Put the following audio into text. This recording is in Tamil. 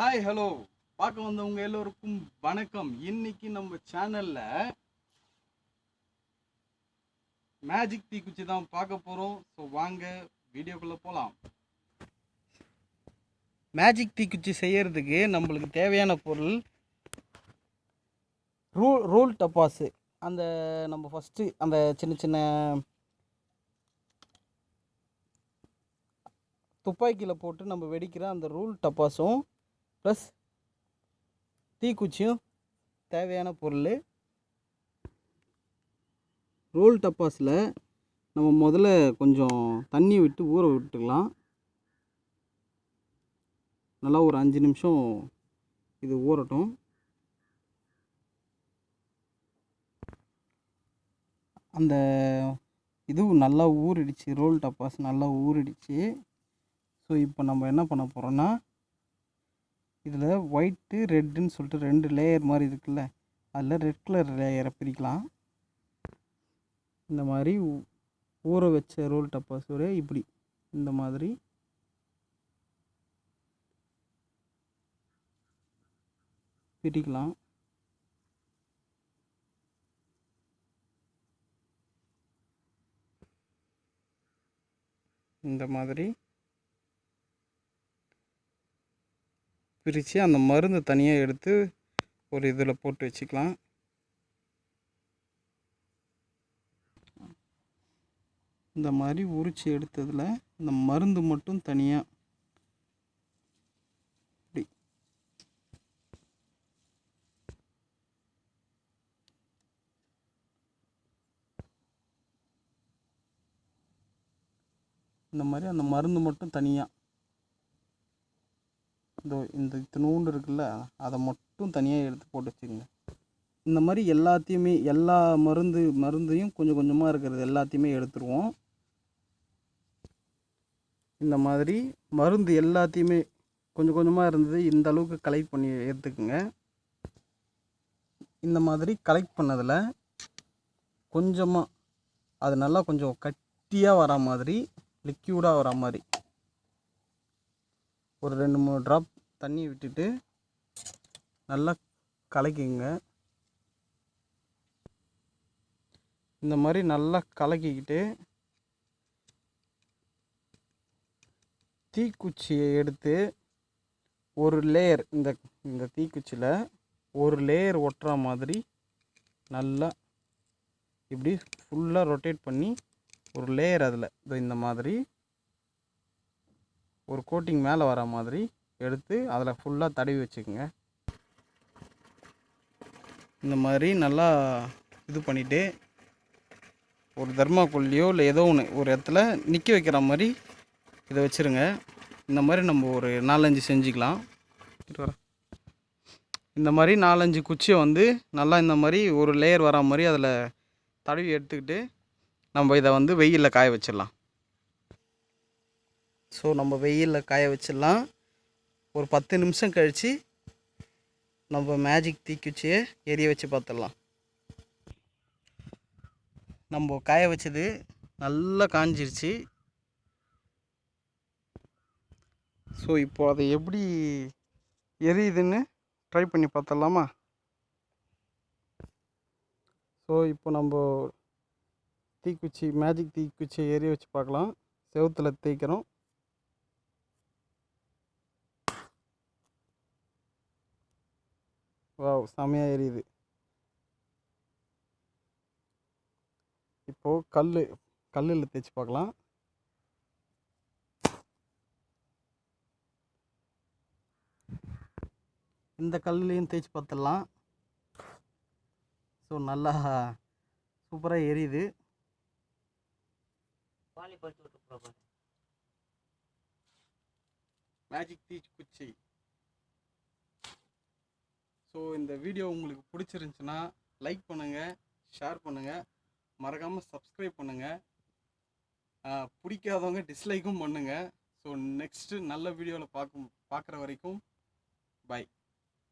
ஹாய் ஹலோ பார்க்க வந்தவங்க எல்லோருக்கும் வணக்கம். இன்னைக்கு நம்ம சேனல்ல மேஜிக் தீக்குச்சி தான் பார்க்க போறோம். ஸோ வாங்க வீடியோக்குள்ள போகலாம். மேஜிக் தீக்குச்சி செய்யறதுக்கு நம்மளுக்கு தேவையான பொருள் ரோல் டப்பாஸு. அந்த நம்ம ஃபஸ்ட்டு அந்த சின்ன சின்ன துப்பாக்கியில் போட்டு நம்ம வெடிக்கிற அந்த ரோல் டப்பாஸும் ப்ளஸ் தீக்குச்சியும் தேவையான பொருள். ரோல் டப்பாஸில் நம்ம முதல்ல கொஞ்சம் தண்ணி விட்டு ஊற விட்டுக்கலாம். நல்லா ஒரு 5 நிமிஷம் இது ஊறட்டும். அந்த இதுவும் நல்லா ஊறிடுச்சு, ரோல் டப்பாஸ் நல்லா ஊறிடுச்சு. ஸோ இப்போ நம்ம என்ன பண்ண போகிறோன்னா, இதில் ஒயிட்டு ரெட்டுன்னு சொல்லிட்டு 2 லேயர் மாதிரி இருக்குல்ல, அதில் ரெட் கலர் லேயரை பிரிக்கலாம். இந்த மாதிரி ஊற வச்ச ரோல் டப்பாஸோட இப்படி இந்த மாதிரி பிரிக்கலாம். இந்த மாதிரி பிரித்து அந்த மருந்து தனியாக எடுத்து ஒரு இதில் போட்டு வச்சுக்கலாம். இந்த மாதிரி உரித்து எடுத்ததில் இந்த மருந்து மட்டும் தனியாக இப்படி இந்த மாதிரி அந்த மருந்து மட்டும் தனியாக இந்த இத்தினூண்டு இருக்குல்ல, அதை மட்டும் தனியாக எடுத்து போட்டு வச்சுக்கோங்க. இந்த மாதிரி எல்லாத்தையுமே எல்லா மருந்தையும் கொஞ்சம் கொஞ்சமாக இருக்கிறது எல்லாத்தையுமே எடுத்துருவோம். இந்த மாதிரி மருந்து எல்லாத்தையுமே கொஞ்சம் கொஞ்சமாக இருந்தது இந்த அளவுக்கு கலெக்ட் பண்ணி எடுத்துக்கோங்க. இந்த மாதிரி கலெக்ட் பண்ணதில் கொஞ்சமாக அது நல்லா கொஞ்சம் கட்டியாக வர மாதிரி, லிக்யூடாக வர மாதிரி ஒரு 2-3 ட்ராப் தண்ணி விட்டுட்டு நல்லா கலக்கிங்க. இந்த மாதிரி நல்லா கலக்கிக்கிட்டு தீக்குச்சியை எடுத்து ஒரு லேயர் இந்த தீக்குச்சியில் ஒரு லேயர் ஒட்டுற மாதிரி நல்லா இப்படி ஃபுல்லாக ரொட்டேட் பண்ணி ஒரு லேயர் அதில் இந்த மாதிரி ஒரு கோட்டிங் மேலே வர மாதிரி எடுத்து அதில் ஃபுல்லாக தடவி வச்சுக்கோங்க. இந்த மாதிரி நல்லா இது பண்ணிவிட்டு ஒரு தர்மாக்கோல்லையோ இல்லை ஏதோ ஒன்று ஒரு இடத்துல நிற்க வைக்கிற மாதிரி இதை வச்சுருங்க. இந்த மாதிரி நம்ம ஒரு 4-5 செஞ்சுக்கலாம். இந்த மாதிரி 4-5 குச்சியை நல்லா இந்த மாதிரி ஒரு லேயர் வர மாதிரி அதில் தடவி எடுத்துக்கிட்டு நம்ம இதை வெயிலில் காய வச்சிடலாம். ஸோ நம்ம வெயிலில் காய வச்சிடலாம். ஒரு 10 நிமிஷம் கழித்து நம்ம மேஜிக் தீக்குச்சியை எரிய வச்சு பார்த்துடலாம். நம்ம காய வச்சது நல்லா காஞ்சிருச்சு. ஸோ இப்போ அதை எப்படி எரியுதுன்னு ட்ரை பண்ணி பார்த்துடலாமா? ஸோ இப்போ நம்ம மேஜிக் தீக்குச்சியை எரிய வச்சு பார்க்கலாம். செவுத்தில் தேய்க்கிறோம். வாவ், செமையாக எரியுது. இப்போது கல்லில் தேய்ச்சி பார்க்கலாம். இந்த கல்லுலேயும் தேய்ச்சி பார்த்துடலாம். ஸோ நல்லா சூப்பராக எரியுது. மேஜிக் தீக்குச்சி. ஸோ இந்த வீடியோ உங்களுக்கு பிடிச்சிருந்துச்சுன்னா லைக் பண்ணுங்கள், ஷேர் பண்ணுங்கள், மறக்காமல் சப்ஸ்கிரைப் பண்ணுங்கள். பிடிக்காதவங்க டிஸ்லைக்கும் பண்ணுங்கள். ஸோ நெக்ஸ்ட்டு நல்ல வீடியோவில் பார்க்குற வரைக்கும் பை.